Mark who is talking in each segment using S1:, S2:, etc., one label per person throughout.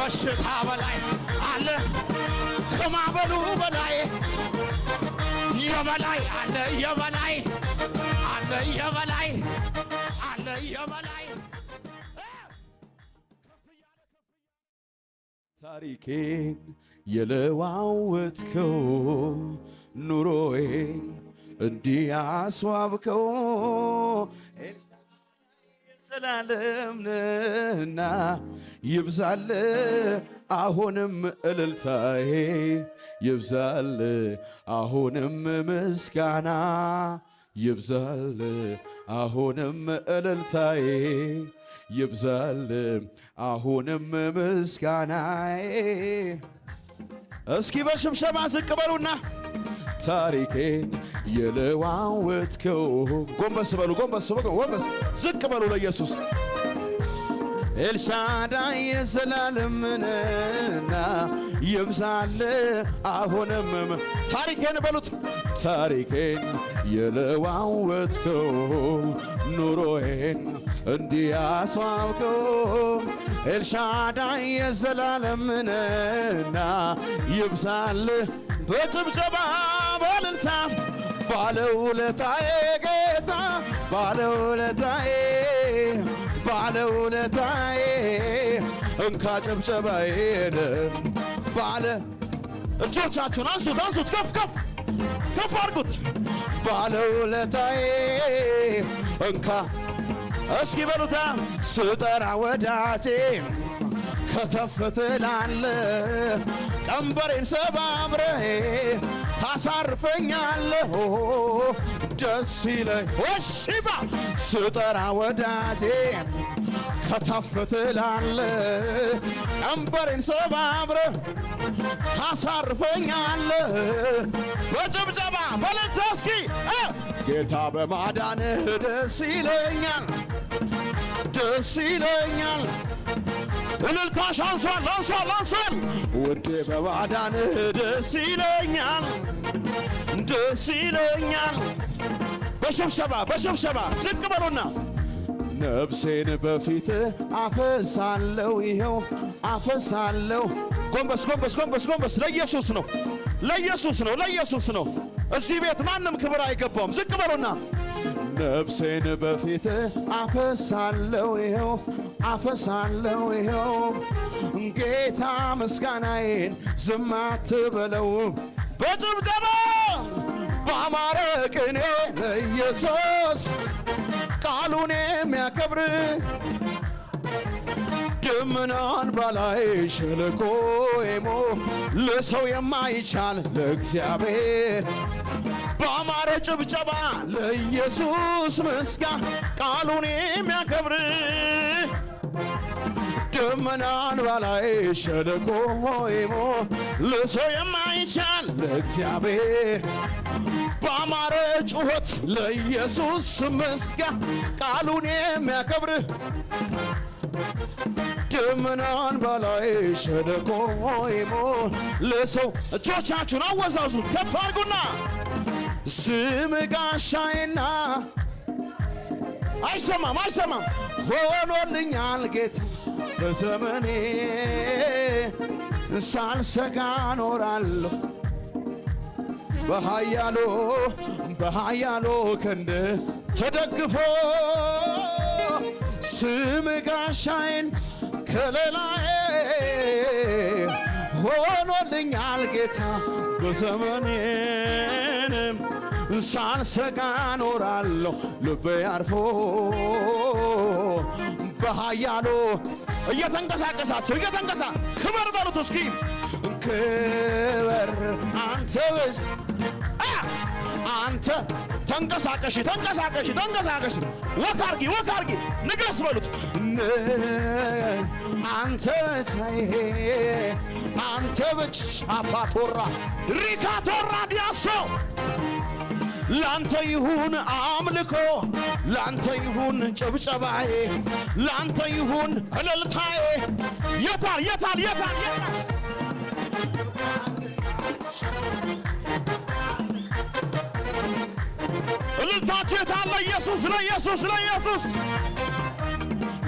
S1: ከበሽታ በላይ አለ ከማበሉ በላይ የበላይ አለ የበላይ አለ የበላይ አለ የበላይ
S2: ታሪኬን የለዋወጥከው ኑሮዬን እንዲያስዋብከው ዘላለምና ይብዛል አሁንም እልልታዬ ይብዛል አሁንም ምስጋና ይብዛል አሁንም እልልታዬ ይብዛል አሁንም ምስጋናዬ እስኪ በሽብሸባ ዝቅ በሉና ታሪኬን የለዋወጥከው ጎንበስ በሉ ጎንበስ ዝቅ በሉ ለኢየሱስ ኤልሻዳይ የዘላለምና ይብዛል አሁንም ታሪኬን በሉት ታሪኬን የለዋወጥከው ኑሮዬን እንዲያስዋብከው ኤልሻዳይ የዘላለምና ይብዛል በጭብጨባ በእልልታ ባለውለታዬ ጌታ ባለውለታዬ ባለውለታዬ እንካ ጭብጨባዬን ባለ እጆቻችሁን አንሱት ከፍ አድርጉት ባለውለታዬ እንካ እስኪ በሉታ ስጠራ ወዳጄ ከተፍ ትላለህ ቀንበሬን ሰባብረህ ታሳርፈኛለህ ደስ ይለኝ ወሽባ ስጠራ ወዳጄ ከተፍ ትላለህ ቀንበሬን ሰባብረህ ታሳርፈኛለህ በጭብጨባ በእልልታ እስኪ ጌታ በማዳንህ ደስ ይለኛል ደስ ይለኛል እልልታሽ አንሷል ውዴ በማዳንህ ደስ ይለኛል በሽብሸባ ዝቅ በሉና ነፍሴን በፊት አፈሳለሁ ይኸው አፈሳለሁ ጎንበስ ለኢየሱስ ነው እዚህ ቤት ማንም ክብር አይገባውም ዝቅ በሉና ነፍሴን በፊት አፈሳለሁ ይኸው ጌታ ምስጋናዬን ዝም አትበለው በጭብጨባ በአማረ ቅኔ ለኢየሱስ ቃሉን የሚያከብር ደመናን በላይ ሸለቆ የሞ ለሰው የማይቻል ለእግዚአብሔር በአማረ ጭብጨባ ለኢየሱስ ምስጋና ቃሉን የሚያከብር ደመናን በላይ ሸለቆ የሞ ለሰው የማይቻል ለእግዚአብሔር በአማረ ጩኸት ለኢየሱስ ምስጋና ቃሉን የሚያከብር ደመናን በላይ ሸለቆ የሞ ለሰው እጆቻችሁን አወዛዙት ከፍ አድርጉና ስም ጋሻዬና አይሰማም ሆኖልኛል ጌታ በዘመኔ ሳልሰጋ ኖራለሁ በኃያሉ ክንድ ተደግፎ ስም ጋሻዬን ከለላዬ ሆኖልኛል ጌታ በዘመኔንም ሳልሰጋ ኖራለሁ ልቤ አርፎ በኃያሉ እየተንቀሳቀሳችሁ ክበር በሉት እስኪ ክበር አንተ ውስጥ አንተ ተንቀሳቀሽ ወካርጊ ንገስ በሉት አንተ ብቻ አፋቶራ ሪካቶራ ዲያሶ ላንተ ይሁን አምልኮ ላንተ ይሁን ጭብጨባዬ ላንተ ይሁን እልልታዬ የታል እልልታችሁ የታለ? ለኢየሱስ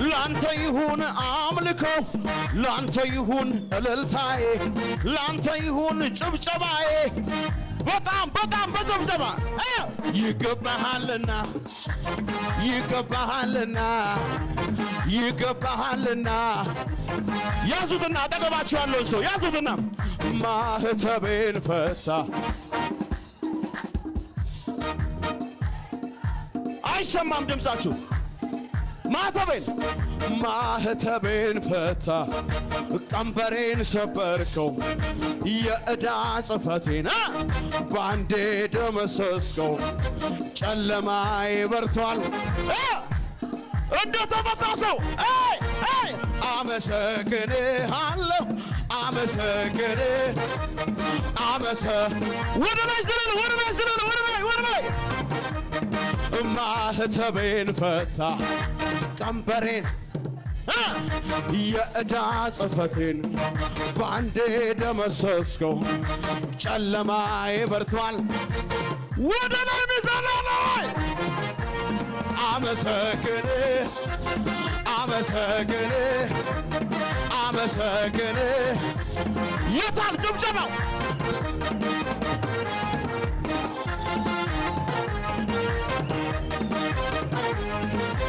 S2: ላንተ ይሁን አምልኮ፣ ላንተ ይሁን እልልታዬ፣ ላንተ ይሁን ጭብጨባዬ። በጣም በጣም በጭብጨባ ይገባሃልና ይገባሃልና ይገባሃልና። ያዙትና አጠገባችሁ ያለው ሰው ያዙትና ማህተቤን ፈታ። አይሰማም ድምፃችሁ። ማህተቤን ፈታ፣ ቀንበሬን ሰበርከው፣ የዕዳ ጽሕፈቴን ባንዴ ደመሰስከው። ጨለማዬ በርቷል እንደተፈታ ሰው አመሰግንሃለሁ ወደ ላይ ዝለሉ ማህተቤን ፈታ፣ ቀንበሬን የዕዳ ጽሕፈቴን ባንዴ ደመሰስከው። ጨለማዬ በርቷል ወደ ላይ ሚዘላለ አመሰግን የታል ጭብጨባው?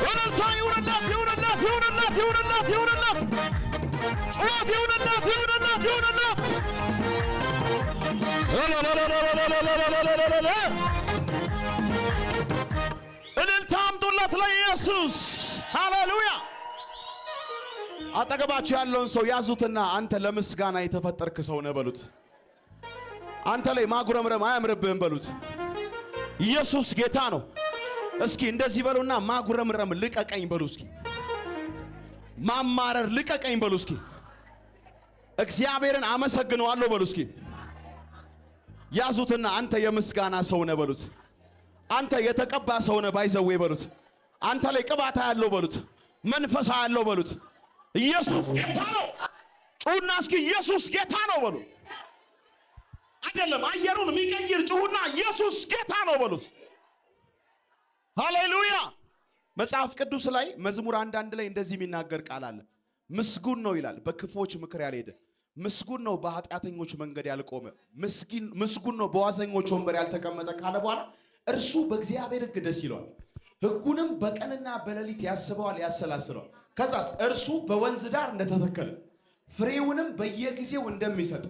S2: እልልታ ይሁንላት ጩኸት ይሁንላት እልልታ አምጡላት ለኢየሱስ። ሃሌሉያ። አጠገባችሁ ያለውን ሰው ያዙትና አንተ ለምስጋና የተፈጠርክ ሰው ነህ በሉት። አንተ ላይ ማጉረምረም አያምርብህም በሉት። ኢየሱስ ጌታ ነው። እስኪ እንደዚህ በሉና ማጉረምረም ልቀቀኝ በሉ። እስኪ ማማረር ልቀቀኝ በሉ። እስኪ እግዚአብሔርን አመሰግነዋለሁ በሉ። እስኪ ያዙትና አንተ የምስጋና ሰው ነህ በሉት። አንተ የተቀባ ሰው ነህ ባይዘዌ በሉት። አንተ ላይ ቅባታ ያለው በሉት። መንፈሳ ያለው በሉት። ኢየሱስ ጌታ ነው። ጩሁና እስኪ ኢየሱስ ጌታ ነው በሉ። አይደለም አየሩን የሚቀይር ጩሁና ኢየሱስ ጌታ ነው በሉት። ሃሌሉያ። መጽሐፍ ቅዱስ ላይ መዝሙር 1:1 ላይ እንደዚህ የሚናገር ቃል አለ። ምስጉን ነው ይላል በክፎች ምክር ያልሄደ፣ ምስጉን ነው በኃጢአተኞች መንገድ ያልቆመ፣ ምስጉን ነው በዋዘኞች ወንበር ያልተቀመጠ ካለ በኋላ እርሱ በእግዚአብሔር ሕግ ደስ ይለዋል፣ ሕጉንም በቀንና በሌሊት ያስበዋል ያሰላስለዋል። ከዛስ እርሱ በወንዝ ዳር እንደተተከለ ፍሬውንም በየጊዜው እንደሚሰጥ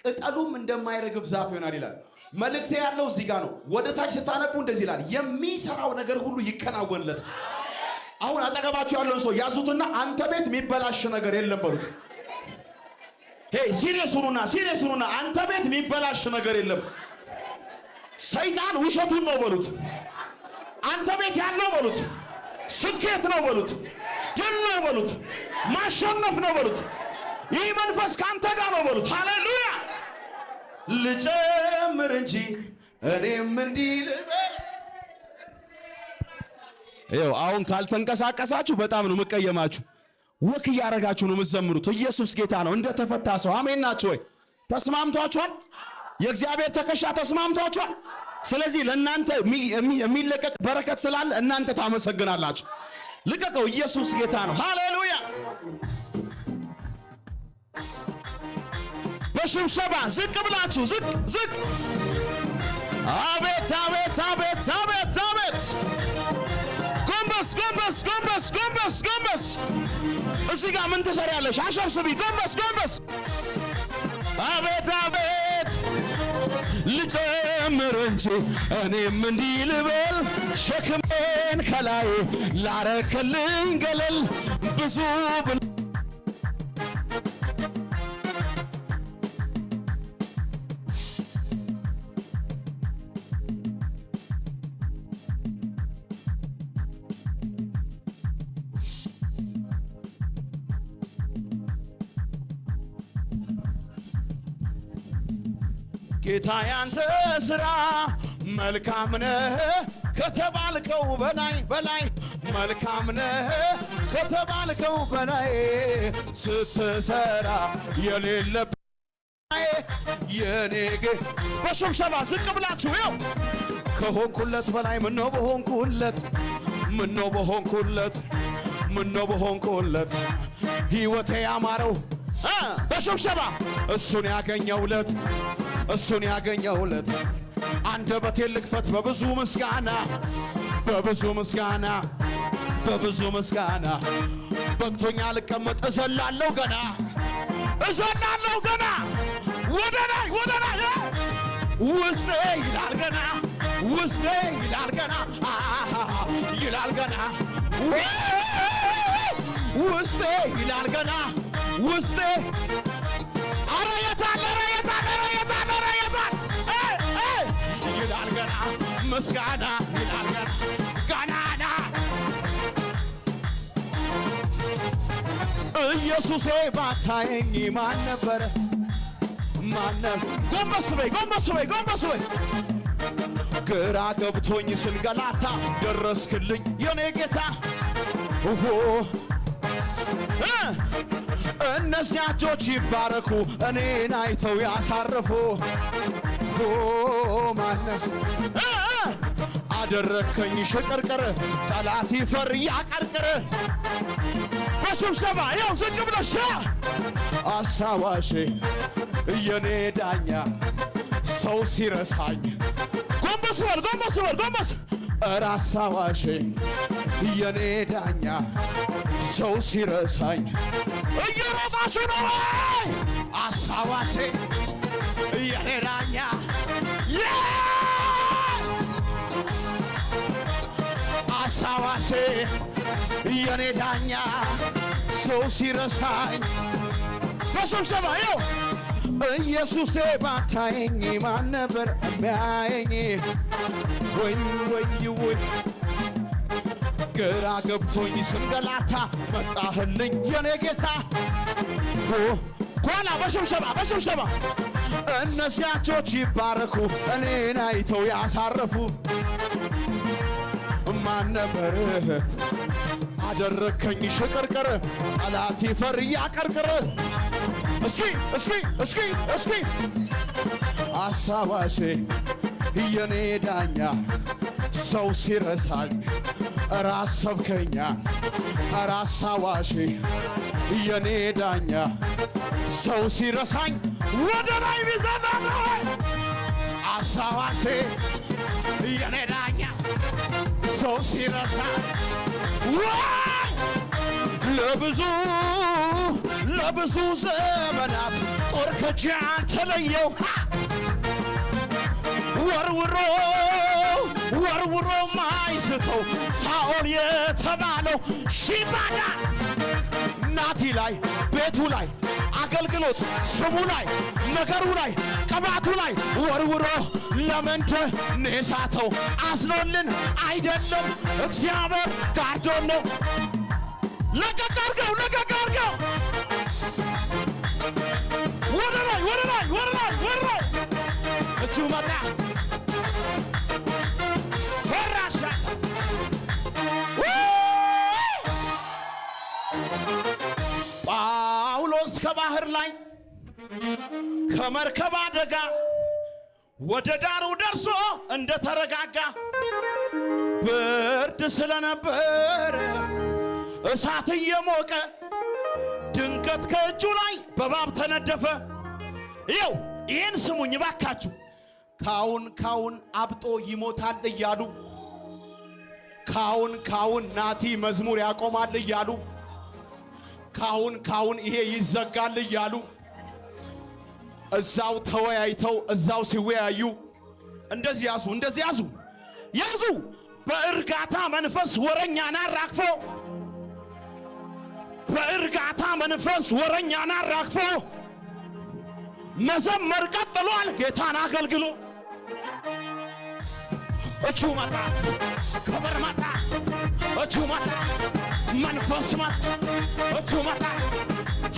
S2: ቅጠሉም እንደማይረግፍ ዛፍ ይሆናል ይላል። መልእክቴ ያለው እዚህ ጋር ነው። ወደ ታች ስታነቡ እንደዚህ ይላል፣ የሚሰራው ነገር ሁሉ ይከናወንለታል። አሁን አጠገባችሁ ያለውን ሰው ያዙትና አንተ ቤት የሚበላሽ ነገር የለም በሉት። ሄይ ሲሪየስ ሁኑና አንተ ቤት የሚበላሽ ነገር የለም። ሰይጣን ውሸቱን ነው በሉት። አንተ ቤት ያለው በሉት ስኬት ነው በሉት፣ ድል ነው በሉት፣ ማሸነፍ ነው በሉት። ይህ መንፈስ ካንተ ጋር ነው በሉት። ሃሌሉያ። ልጨምር እንጂ እኔም እንዲህ ልበል። ይኸው አሁን ካልተንቀሳቀሳችሁ በጣም ነው መቀየማችሁ። ወክ እያረጋችሁ ነው የምትዘምሩት። ኢየሱስ ጌታ ነው። እንደተፈታ ሰው አሜን ናችሁ ወይ? ተስማምቷችኋል? የእግዚአብሔር ትከሻ ተስማምቷችኋል? ስለዚህ ለእናንተ የሚለቀቅ በረከት ስላለ እናንተ ታመሰግናላችሁ። ልቀቀው። ኢየሱስ ጌታ ነው። ሃሌሉያ። በሽብሸባ ዝቅ ብላችሁ ዝቅ። አቤት አቤት አቤት አቤት አቤት። ጎንበስ። እዚህ ጋር ምን ትሰሪያለሽ? አሸብስቢ። ጎንበስ። አቤት አቤት። ልጨምር እንጂ እኔም እንዲህ ልበል፣ ሸክሜን ከላይ ላረክልኝ ገለል ብዙ ጌታ ያንተ ሥራ መልካም ነህ ከተባልከው በላይ መልካም ነህ ከተባልከው በላይ ስትሰራ የሌለብህ የኔ በሽብሸባ ዝቅ ብላችሁ ይው ከሆንኩለት በላይ ምነው በሆንኩለት ምነው በሆንኩለት ሕይወቴ ያማረው በሽብሸባ እሱን ያገኘውለት እሱን ያገኘውለት አንደበቴን ልክፈት በብዙ ምስጋና በብዙ ምስጋና በብዙ ምስጋና በቅቶኛ ልቀመጥ እዘላለሁ ገና እዘላለሁ ገና ወደ ላይ ውስጤ ይላል ገና ውስጤ ይላል ገና ይላል ገና ውስጤ ይላል ገና ውስጤ አረ የታል ይላል ገና ምስጋና ይላል ገና ገናና ኢየሱሴ ባታየኝ ማን ነበረ ጎንበስ በይ ግራ ገብቶኝ ስንገላታ ደረስክልኝ የኔ ጌታ እነዚያ እጆች ይባረኩ እኔን አይተው ያሳረፉ ማነው አደረከኝ ሽቅርቅር ጠላት ይፈር ያቀርቅር በስብሰባ ያው ዝቅ ብለሽ አሳዋሼ የኔ ዳኛ ሰው ሲረሳኝ ጎንበስ ኧረ አሳዋሼ የኔ ዳኛ ሰው ሲረሳኝ እየሮጣችሁ ነው ወይ አሳዋሼ የኔ ዳኛ አሳዋሼ የኔ ዳኛ ሰው ሲረሳኝ በስብሰባ ያው ኢየሱሴ ባታየኝ ማን ነበር የሚያየኝ ወይ ግራ ገብቶኝ ስንገላታ መጣህልኝ የኔ ጌታ ኋላ በሽብሸባ እነዚያ እጆች ይባረኩ እኔን አይተው ያሳረፉ ማን ነበር አደረከኝ ሽቅርቅር ጠላት ይፈር ያቀርቅር እስኪ አሳዋሼ የኔ ዳኛ ሰው ሲረሳኝ ኧረ አሰብከኛ ኧረ አሳዋሼ የኔ ዳኛ ሰው ሲረሳኝ ወደ ላይ ቢዘና አሳዋሼ የኔ ዳኛ ሰው ሲረሳኝ ለብዙ ዘመናት ጦር ከጃን ተለየው ወርውሮ ማይስተው ሳኦል የተባለው ሺባዳ ናቲ ላይ ቤቱ ላይ አገልግሎት ስሙ ላይ ነገሩ ላይ ቅባቱ ላይ ወርውሮ ለመንተ ነሳተው አዝኖልን አይደለም እግዚአብሔር ጋርዶን ነው ለቀቅ አድርገው ወደ ላይ እጁ መጣ ወራሻ ጳውሎስ ከባህር ላይ ከመርከብ አደጋ ወደ ዳሩ ደርሶ እንደተረጋጋ ብርድ ስለነበር እሳት እየሞቀ ድንገት ከእጁ ላይ በባብ ተነደፈ። ይህን ስሙኝ ባካችሁ። ካውን አብጦ ይሞታል እያሉ ካውን ናቲ መዝሙር ያቆማል እያሉ ካውን ይሄ ይዘጋል እያሉ እዛው ተወያይተው እዛው ሲወያዩ እንደዚህ ያዙ በእርጋታ መንፈስ ወረኛና አራግፎ መዘመር ቀጥሏል። ጌታን አገልግሎ እቹ መጣ ከበር መጣ እቹ መጣ መንፈስ መጣ እቹ መጣ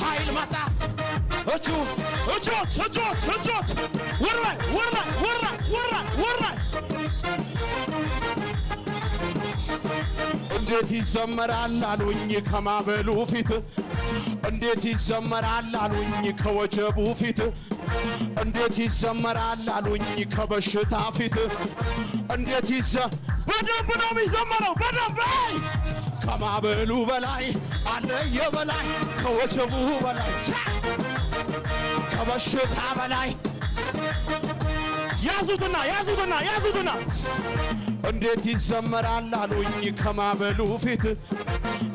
S2: ኃይል መጣ እጆት ወራይ እንዴት ይዘመራል አሉኝ ከማበሉ ፊት እንዴት ይዘመራል አሉኝ ከወጀቡ ፊት እንዴት ይዘመራል አሉኝ ከበሽታ ፊት እንዴት በደንብ ነው የሚዘመረው በደንብ
S1: ከማዕበሉ በላይ አለ የበላይ ከወጀቡ በላይ ከበሽታ በላይ ያዙትና እንዴት ይዘመራል አሉኝ ከማዕበሉ ፊት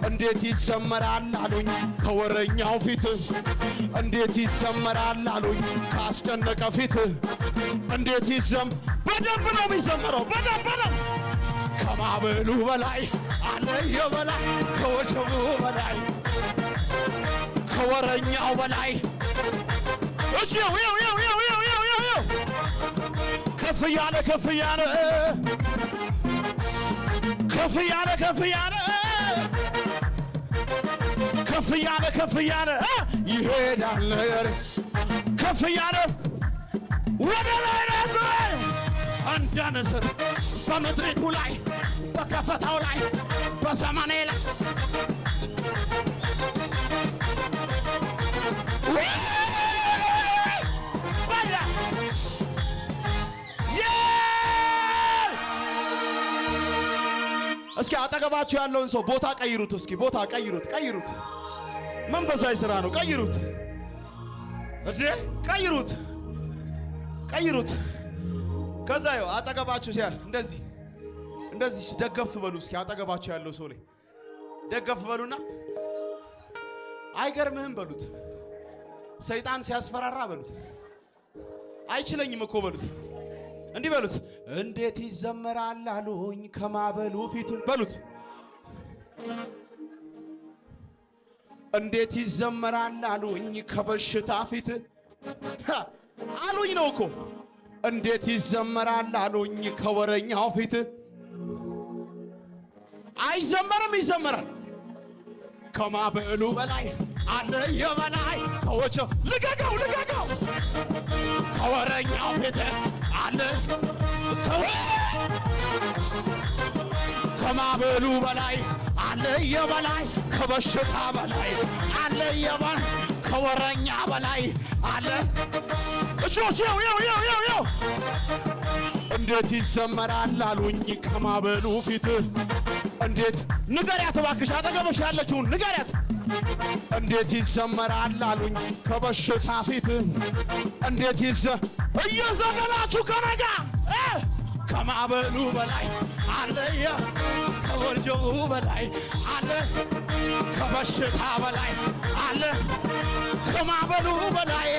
S1: እንዴት ይዘመራል አሉኝ ከወረኛው ፊት እንዴት ይዘመራል አሉኝ ካስጨነቀ ፊት እንዴት በደንብ ነው የሚዘመረው በደንብ ነው ከማዕበሉ በላይ አለ የበላይ ከወጀቡ በላይ ከወረኛው በላይ እሺ ከፍ ያለ ይሄዳል ነገር ከፍ ያለ ወደ ላይ ነው እንደ ንስር በምድሪቱ ላይ በከፍታው ላይ በዘመኔ ላይ እስኪ አጠገባችሁ ያለውን ሰው ቦታ ቀይሩት። እስኪ ቦታ ቀይሩት። መንፈሳዊ ስራ ነው። ቀይሩት እጄ ቀይሩት። ከዛ ይኸው አጠገባችሁ ሲያል እንደዚህ ደገፍ በሉ። እስኪ አጠገባችሁ ያለው ሰው ላይ ደገፍ በሉና አይገርምህም በሉት። ሰይጣን ሲያስፈራራ በሉት። አይችለኝም እኮ በሉት። እንዲህ በሉት። እንዴት ይዘመራል አሉኝ ከማዕበሉ ፊት በሉት። እንዴት ይዘመራል አሉኝ ከበሽታ ፊት አሉኝ ነው እኮ። እንዴት ይዘመራል አሉኝ ከወረኛው ፊት አይዘመርም ይዘመራል። ከማዕበሉ በላይ አለ የበላይ ከወጀቡ ልቀቀው ከወረኛው ፊት አለ ከማዕበሉ በላይ አለ የበላይ ከበሽታ በላይ አለ የበላይ ከወረኛ በላይ አለ እጆች ያው እንዴት ይዘመራል አሉኝ ከማዕበሉ ፊት እንዴት ንገሪያት እባክሽ አጠገብሽ ያለችውን ንገሪያት። እንዴት ይዘመራል አሉኝ ከበሽታ ፊት እንዴት እየዘመራችሁ ከነጋ ከማዕበሉ በላይ አለ ከወጀቡ በላይ አለ ከበሽታ በላይ አለ ከማዕበሉ በላይ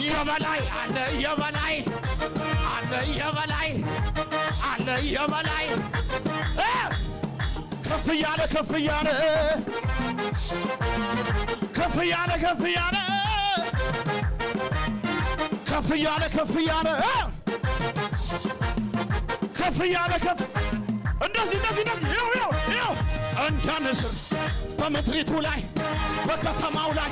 S1: የበላይ አለ የበላይ ከፍ ያለ እንደዚህ እንደ ንስር በምድሪቱ ላይ በከተማው ላይ